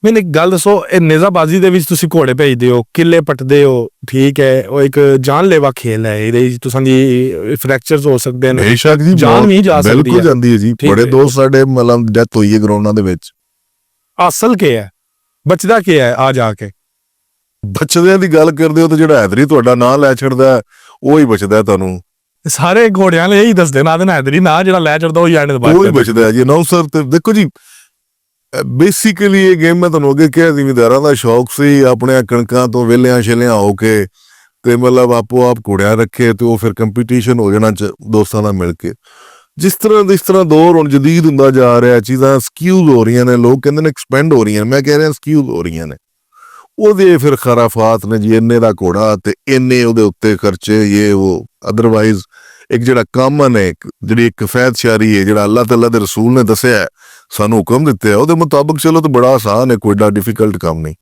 ਮੈਨੂੰ ਇੱਕ ਗੱਲ ਦੱਸੋ, ਇਹ ਨੇਜ਼ਾਬਾਜ਼ੀ ਦੇ ਵਿੱਚ ਤੁਸੀਂ ਘੋੜੇ ਭੇਜਦੇ ਹੋ, ਕਿੱਲੇ ਪੱਟਦੇ ਹੋ, ਠੀਕ ਹੈ, ਉਹ ਇੱਕ ਜਾਨਲੇਵਾ ਖੇਲ ਹੈ, ਇਹਦੇ ਵਿੱਚ ਤੁਸਾਂ ਦੀ ਫ੍ਰੈਕਚਰਸ ਹੋ ਸਕਦੇ ਨੇ, ਬੇਸ਼ੱਕ ਜੀ, ਜਾਨ ਵੀ ਜਾ ਸਕਦੀ ਬਿਲਕੁਲ ਹੈ, ਜਾਂਦੀ ਹੈ ਜੀ। ਬੜੇ ਦੋਸਤ ਸਾਡੇ ਮਤਲਬ ਡੈਥ ਹੋਈ ਹੈ ਗਰਾਊਂਡਾਂ ਦੇ ਵਿੱਚ। ਅਸਲ ਕੀ ਹੈ, ਬਚਦਾ ਕੀ ਹੈ? ਆ ਜਾ ਕੇ ਬਚਦਿਆਂ ਦੀ ਗੱਲ ਕਰਦੇ ਹੋ ਤਾਂ ਜਿਹੜਾ ਹੈਦਰੀ ਤੁਹਾਡਾ ਨਾਂ ਲੈ ਛੱਡਦਾ ਉਹ ਹੀ ਬਚਦਾ। ਤੁਹਾਨੂੰ ਸਾਰੇ ਘੋੜਿਆਂ ਲਈ ਇਹੀ ਦੱਸਦੇ ਨਾ, ਆਦੇ ਹੈਦਰੀ ਨਾ ਜਿਹੜਾ ਲੈ ਚੜਦਾ ਉਹ ਐਂਡ ਤੇ ਉਹ ਹੀ ਬਚਦਾ ਜੀ। ਅਨਾਉਂਸਰ ਤੇ ਦੇਖੋ ਜੀ, ਬੇਸਿਕਲੀ ਇਹ ਗੇਮ ਮੈਂ ਤੁਹਾਨੂੰ ਅੱਗੇ ਕਿਹਾ, ਜ਼ਿਮੀਂਦਾਰਾਂ ਦਾ ਸ਼ੌਕ ਸੀ ਆਪਣੇ ਕਣਕਾਂ ਤੋਂ ਵਿਹਲਿਆਂ ਛਿਲਿਆਂ ਹੋ ਕੇ ਤੇ ਮਤਲਬ ਆਪੋ ਆਪ ਘੋੜਿਆਂ ਰੱਖੇ ਤੇ ਉਹ ਫਿਰ ਕੰਪੀਟੀਸ਼ਨ ਹੋ ਜਾਣਾ ਦੋਸਤਾਂ ਨਾਲ ਮਿਲ ਕੇ। ਜਿਸ ਤਰ੍ਹਾਂ ਦੌਰ ਹੁਣ ਜਦੀਦ ਹੁੰਦਾ ਜਾ ਰਿਹਾ, ਚੀਜ਼ਾਂ ਸਕਿਊਜ਼ ਹੋ ਰਹੀਆਂ ਨੇ, ਲੋਕ ਕਹਿੰਦੇ ਨੇ ਐਕਸਪੈਂਡ ਹੋ ਰਹੀਆਂ ਨੇ, ਮੈਂ ਕਹਿ ਰਿਹਾ ਸਕਿਊਜ਼ ਹੋ ਰਹੀਆਂ ਨੇ। ਉਹਦੇ ਫਿਰ ਖਰਾਫਾਤ ਨੇ ਜੀ, ਇੰਨੇ ਦਾ ਘੋੜਾ ਤੇ ਇੰਨੇ ਉਹਦੇ ਉੱਤੇ ਖਰਚੇ, ਇਹ ਉਹ। ਅਦਰਵਾਈਜ਼ ਇੱਕ ਜਿਹੜਾ ਕਾਮਨ ਹੈ, ਜਿਹੜੀ ਇੱਕ ਕਫੈਤ ਸ਼ਾਰੀ ਹੈ, ਜਿਹੜਾ ਅੱਲਾਹ ਤਾਲਾ ਦੇ ਰਸੂਲ ਨੇ ਦੱਸਿਆ, ਸਾਨੂੰ ਹੁਕਮ ਦਿੱਤੇ, ਉਹਦੇ ਮੁਤਾਬਕ ਚਲੋ ਤਾਂ ਬੜਾ ਆਸਾਨ ਹੈ, ਕੋਈ ਏਡਾ ਡਿਫੀਕਲਟ ਕੰਮ ਨਹੀਂ।